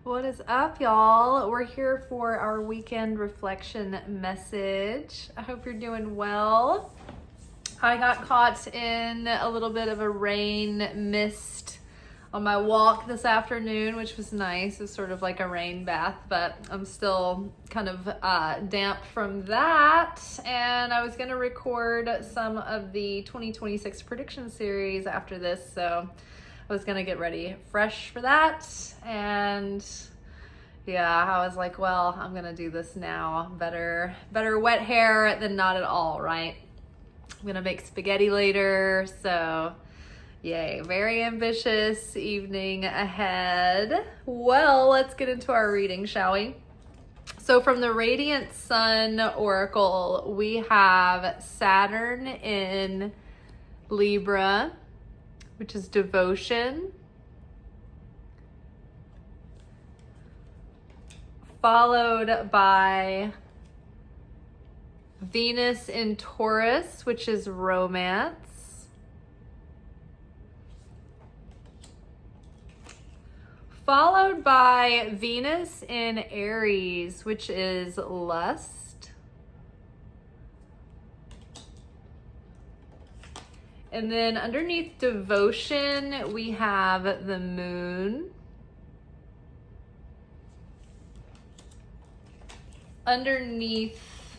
What is up, y'all? We're here for our weekend reflection message. I hope you're doing well. I got caught in a little bit of a rain mist on my walk this afternoon, which was nice. It's sort of like a rain bath, but I'm still kind of damp from that. And I was going to record some of the 2026 prediction series after this, so I was gonna get ready fresh for that, and yeah, I was like, well, I'm gonna do this now. Better wet hair than not at all, right? I'm gonna make spaghetti later, so yay, very ambitious evening ahead. Well, let's get into our reading, shall we? So from the Radiant Sun Oracle, we have Saturn in Libra, which is devotion, followed by Venus in Taurus, which is romance, followed by Venus in Aries, which is lust, and then underneath devotion, we have the moon. Underneath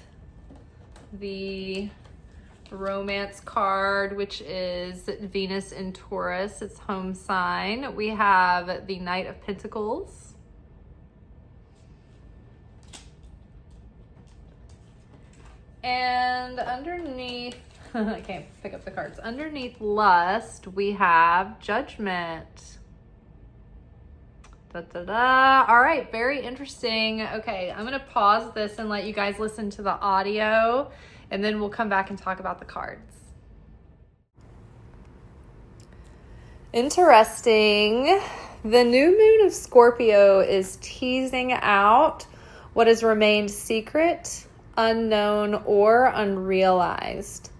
the romance card, which is Venus in Taurus, its home sign, we have the Knight of Pentacles. And underneath, I can't pick up the cards. Underneath lust, we have judgment. Da, da, da. All right, very interesting. Okay, I'm gonna pause this and let you guys listen to the audio, and then we'll come back and talk about the cards. Interesting. The new moon of Scorpio is teasing out what has remained secret, unknown, or unrealized.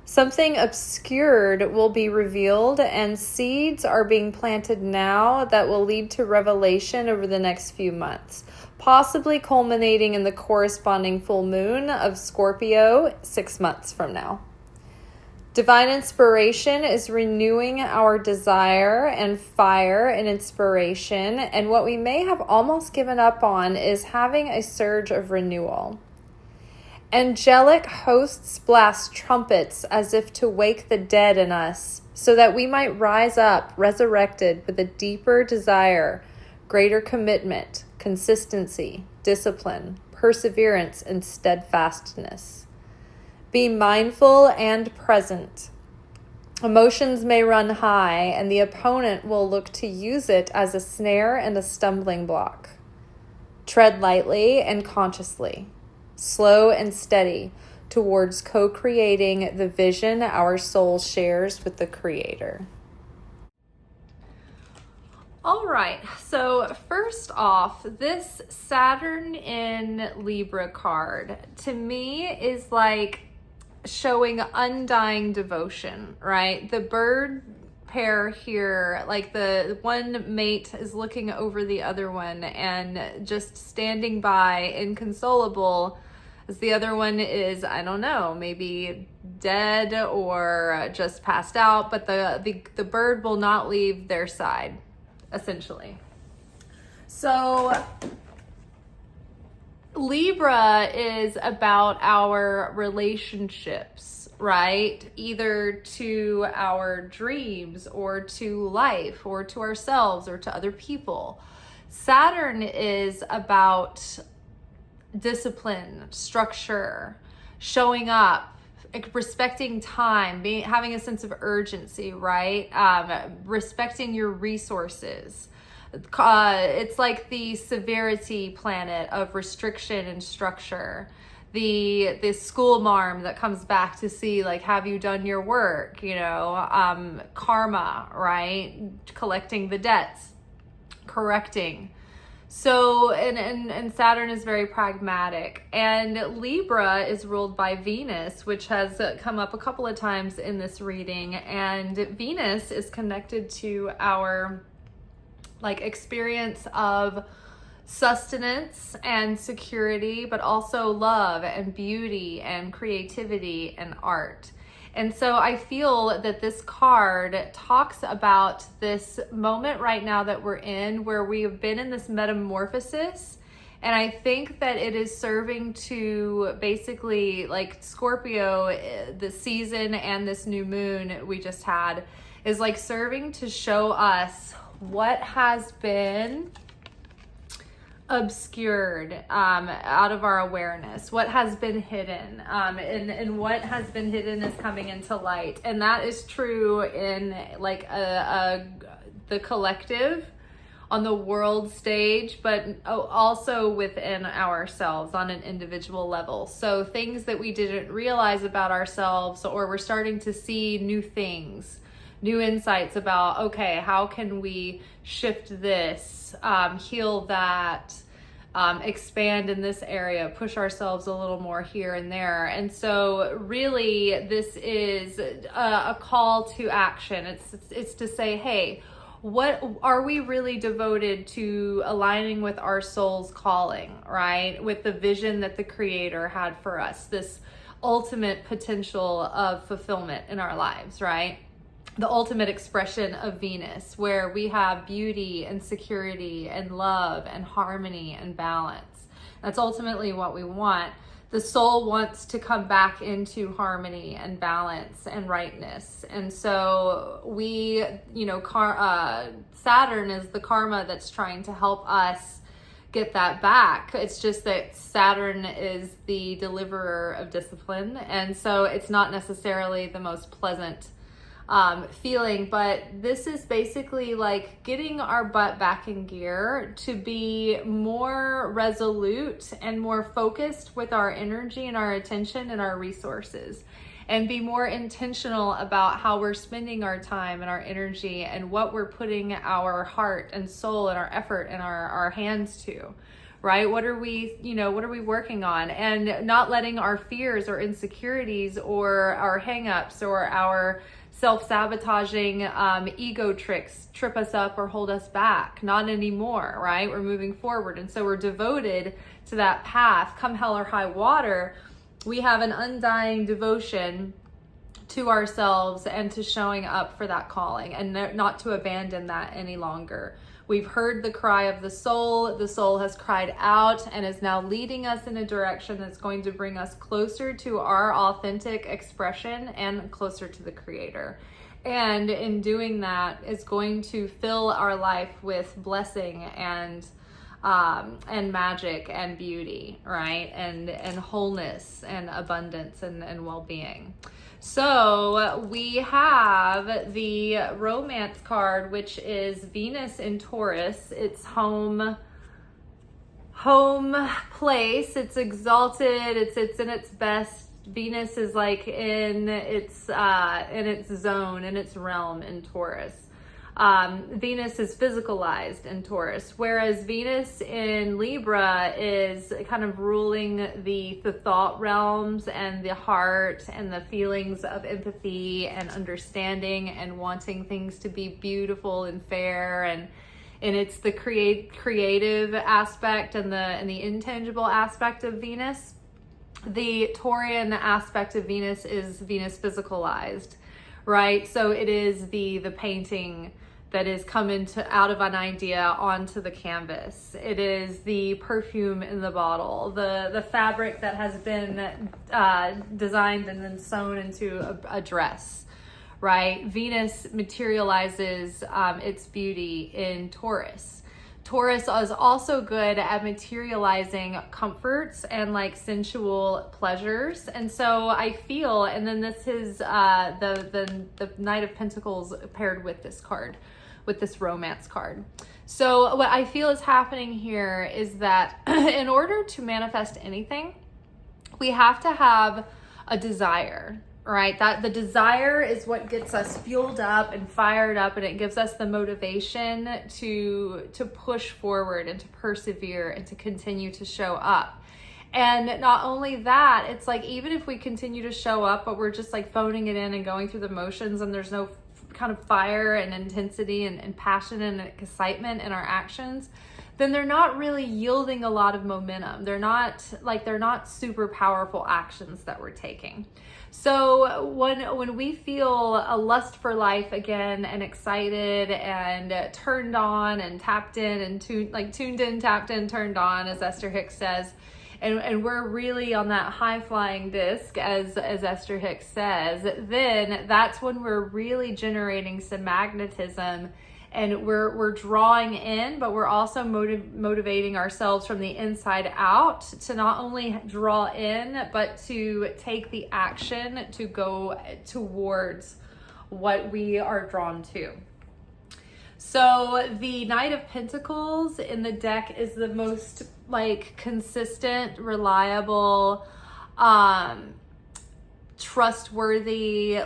Something obscured will be revealed, and seeds are being planted now that will lead to revelation over the next few months, possibly culminating in the corresponding full moon of Scorpio 6 months from now. Divine inspiration is renewing our desire and fire and inspiration, and what we may have almost given up on is having a surge of renewal. Angelic hosts blast trumpets as if to wake the dead in us, so that we might rise up resurrected with a deeper desire, greater commitment, consistency, discipline, perseverance, and steadfastness. Be mindful and present. Emotions may run high, and the opponent will look to use it as a snare and a stumbling block. Tread lightly and consciously, slow and steady, towards co-creating the vision our soul shares with the Creator. All right, so first off, this Saturn in Libra card, to me, is like showing undying devotion, right? The bird pair here, like the one mate is looking over the other one and just standing by, inconsolable, as the other one is, I don't know, maybe dead or just passed out, but the bird will not leave their side, essentially. So Libra is about our relationships, right? Either to our dreams or to life or to ourselves or to other people. Saturn is about discipline, structure, showing up, respecting time, having a sense of urgency, right? Respecting your resources. It's like the severity planet of restriction and structure. The school marm that comes back to see, like, have you done your work? You know, karma, right? Collecting the debts, correcting. So, and Saturn is very pragmatic, and Libra is ruled by Venus, which has come up a couple of times in this reading, and Venus is connected to our like experience of sustenance and security, but also love and beauty and creativity and art. And so I feel that this card talks about this moment right now that we're in, where we have been in this metamorphosis. And I think that it is serving to basically, like Scorpio, the season and this new moon we just had is like serving to show us what has been obscured out of our awareness, what has been hidden, and what has been hidden is coming into light. And that is true in like the collective, on the world stage, but also within ourselves on an individual level. So things that we didn't realize about ourselves, or we're starting to see new things, new insights about, okay, how can we shift this, heal that, expand in this area, push ourselves a little more here and there. And so really this is a call to action. It's to say, hey, what are we really devoted to aligning with our soul's calling, right? With the vision that the Creator had for us, this ultimate potential of fulfillment in our lives, right? The ultimate expression of Venus, where we have beauty and security and love and harmony and balance. That's ultimately what we want. The soul wants to come back into harmony and balance and rightness. And so we, Saturn is the karma that's trying to help us get that back. It's just that Saturn is the deliverer of discipline. And so it's not necessarily the most pleasant feeling, but this is basically like getting our butt back in gear to be more resolute and more focused with our energy and our attention and our resources, and be more intentional about how we're spending our time and our energy and what we're putting our heart and soul and our effort and our hands to, right? What are we working on? And not letting our fears or insecurities or our hangups or our self-sabotaging ego tricks trip us up or hold us back. Not anymore, right? We're moving forward. And so we're devoted to that path. Come hell or high water, we have an undying devotion to ourselves and to showing up for that calling, and not to abandon that any longer. We've heard the cry of the soul. The soul has cried out and is now leading us in a direction that's going to bring us closer to our authentic expression and closer to the Creator. And in doing that, is going to fill our life with blessing and magic and beauty, right? And wholeness and abundance and well-being. So we have the romance card, which is Venus in Taurus. It's home place. It's exalted. It's in its best. Venus is like in its zone, in its realm in Taurus. Venus is physicalized in Taurus, whereas Venus in Libra is kind of ruling the thought realms and the heart and the feelings of empathy and understanding and wanting things to be beautiful and fair, and it's the creative aspect and the intangible aspect of Venus. The Taurian aspect of Venus is Venus physicalized, right? So it is the painting that is come out of an idea onto the canvas. It is the perfume in the bottle, the fabric that has been designed and then sewn into a dress, right? Venus materializes its beauty in Taurus. Taurus is also good at materializing comforts and like sensual pleasures. And so I feel, and then this is the Knight of Pentacles paired with this card, with this romance card. So what I feel is happening here is that in order to manifest anything, we have to have a desire, right? That the desire is what gets us fueled up and fired up, and it gives us the motivation to push forward and to persevere and to continue to show up. And not only that, it's like, even if we continue to show up, but we're just like phoning it in and going through the motions and there's no kind of fire and intensity and passion and excitement in our actions, then they're not really yielding a lot of momentum. They're not super powerful actions that we're taking. So when we feel a lust for life again, and excited and turned on and tapped in and tuned in, tapped in, turned on, as Esther Hicks says, and we're really on that high flying disc, as Esther Hicks says, then that's when we're really generating some magnetism, and we're drawing in, but we're also motivating ourselves from the inside out to not only draw in, but to take the action to go towards what we are drawn to. So the Knight of Pentacles in the deck is the most consistent, reliable, trustworthy.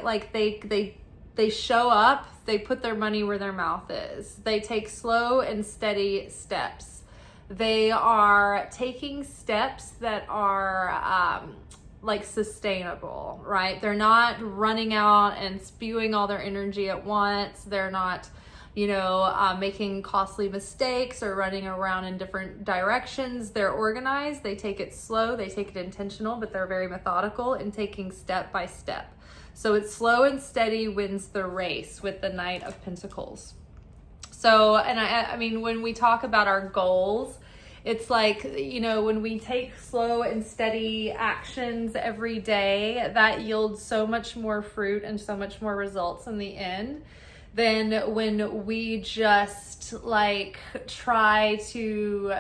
They show up, they put their money where their mouth is. They take slow and steady steps. They are taking steps that are sustainable, right? They're not running out and spewing all their energy at once. They're not making costly mistakes or running around in different directions. They're organized. They take it slow. They take it intentional, but they're very methodical in taking step by step. So it's slow and steady wins the race with the Knight of Pentacles. So, and I mean, when we talk about our goals, it's when we take slow and steady actions every day, that yields so much more fruit and so much more results in the end than when we just try to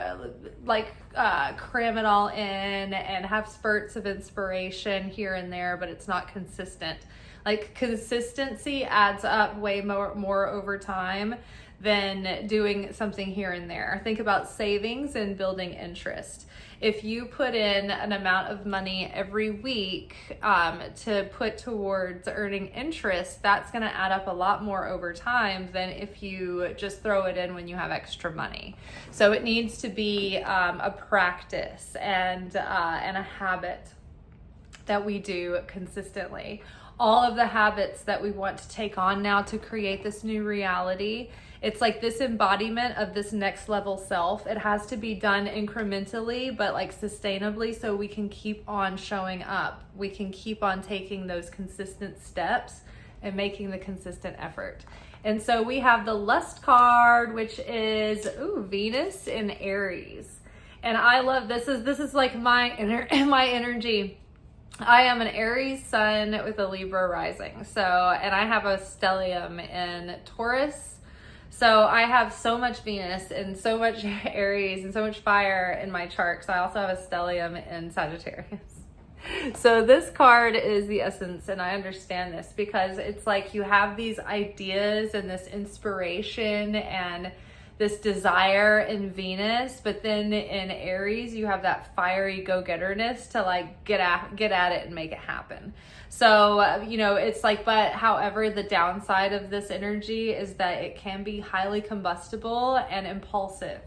cram it all in and have spurts of inspiration here and there, but it's not consistent. Consistency adds up way more over time than doing something here and there. Think about savings and building interest. If you put in an amount of money every week to put towards earning interest, that's going to add up a lot more over time than if you just throw it in when you have extra money. So it needs to be a practice and a habit that we do consistently. All of the habits that we want to take on now to create this new reality, it's this embodiment of this next level self. It has to be done incrementally, but sustainably, so we can keep on showing up. We can keep on taking those consistent steps and making the consistent effort. And so we have the Lust card, which is Venus in Aries. And I love this. This is my energy. I am an Aries sun with a Libra rising. And I have a stellium in Taurus. So I have so much Venus and so much Aries and so much fire in my chart. because I also have a stellium in Sagittarius. So this card is the essence, and I understand this because it's you have these ideas and this inspiration and this desire in Venus, but then in Aries you have that fiery go-getterness to get at it and make it happen. So it's but however, the downside of this energy is that it can be highly combustible and impulsive,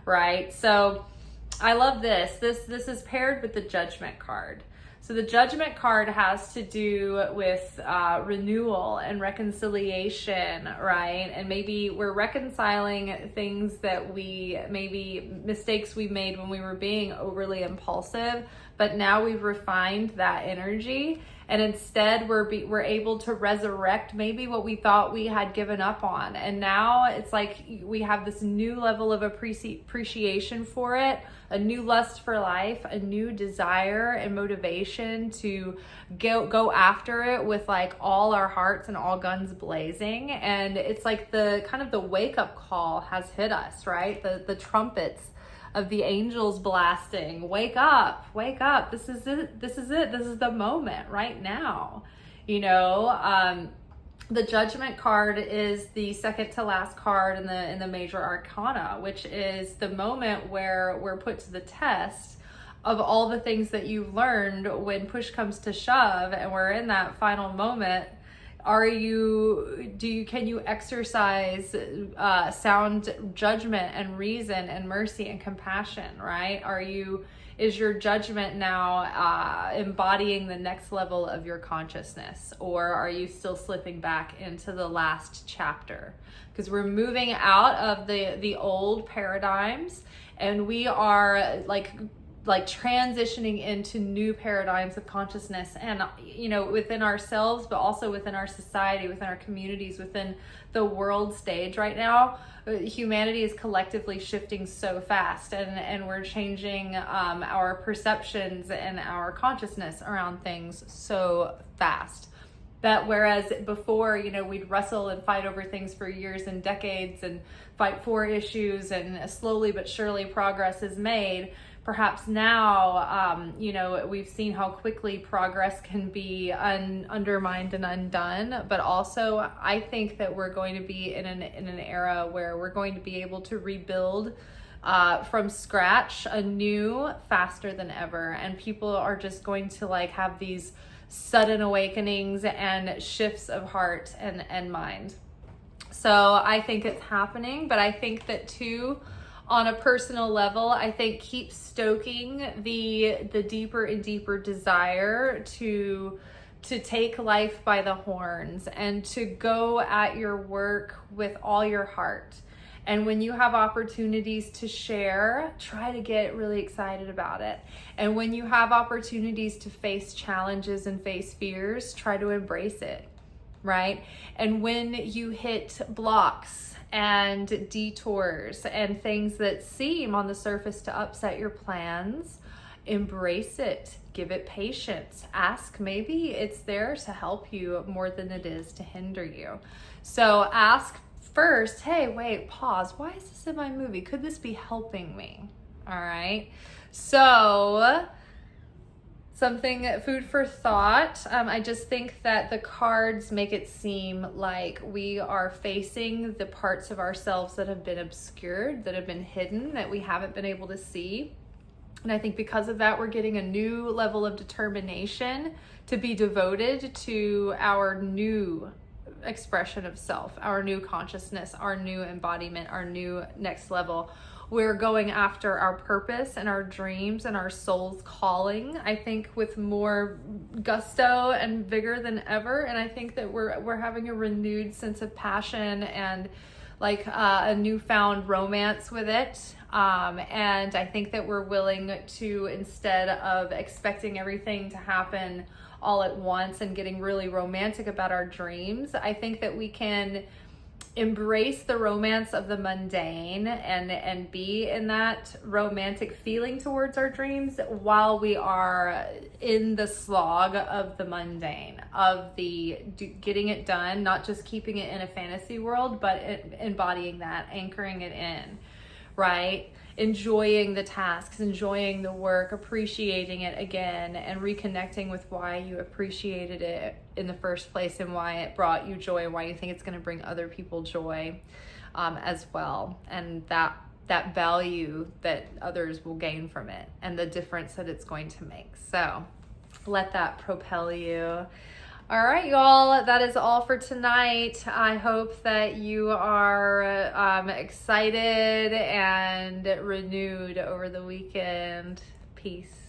right? So I love this is paired with the Judgment card. So the Judgment card has to do with renewal and reconciliation, right? And maybe we're reconciling things that mistakes we made when we were being overly impulsive, but now we've refined that energy, and instead we're able to resurrect maybe what we thought we had given up on. And now it's we have this new level of appreciation for it, a new lust for life, a new desire and motivation to go after it with all our hearts and all guns blazing. And it's the kind of the wake up call has hit us, right? The trumpets of the angels blasting, wake up, this is it, this is the moment right now. The Judgment card is the second to last card in the major arcana, which is the moment where we're put to the test of all the things that you've learned when push comes to shove, and we're in that final moment Can you exercise sound judgment and reason and mercy and compassion, right? Is your judgment now embodying the next level of your consciousness, or are you still slipping back into the last chapter? Because we're moving out of the old paradigms, and we are like transitioning into new paradigms of consciousness, and within ourselves, but also within our society, within our communities, within the world stage right now. Humanity is collectively shifting so fast, and we're changing our perceptions and our consciousness around things so fast. That whereas before, we'd wrestle and fight over things for years and decades and fight for issues, and slowly but surely progress is made. Perhaps now, we've seen how quickly progress can be undermined and undone. But also, I think that we're going to be in an era where we're going to be able to rebuild from scratch anew faster than ever. And people are just going to have these sudden awakenings and shifts of heart and mind. So I think it's happening, but I think that too, on a personal level, I think keep stoking the deeper and deeper desire to take life by the horns and to go at your work with all your heart. And when you have opportunities to share, try to get really excited about it. And when you have opportunities to face challenges and face fears, try to embrace it, right? And when you hit blocks and detours and things that seem on the surface to upset your plans, embrace it, give it patience, ask, maybe it's there to help you more than it is to hinder you. So ask first, hey, wait, pause, why is this in my movie? Could this be helping me? All right, so something, food for thought. I just think that the cards make it seem like we are facing the parts of ourselves that have been obscured, that have been hidden, that we haven't been able to see. And I think because of that, we're getting a new level of determination to be devoted to our new expression of self, our new consciousness, our new embodiment, our new next level. We're going after our purpose and our dreams and our soul's calling, I think, with more gusto and vigor than ever. And I think that we're having a renewed sense of passion and a newfound romance with it. And I think that we're willing to, instead of expecting everything to happen all at once and getting really romantic about our dreams, I think that we can embrace the romance of the mundane and be in that romantic feeling towards our dreams while we are in the slog of the mundane, of the getting it done, not just keeping it in a fantasy world, but embodying that, anchoring it in, right? Enjoying the tasks, enjoying the work, appreciating it again, and reconnecting with why you appreciated it in the first place and why it brought you joy and why you think it's going to bring other people joy as well. And that value that others will gain from it and the difference that it's going to make. So let that propel you. All right, y'all, that is all for tonight. I hope that you are excited and renewed over the weekend. Peace.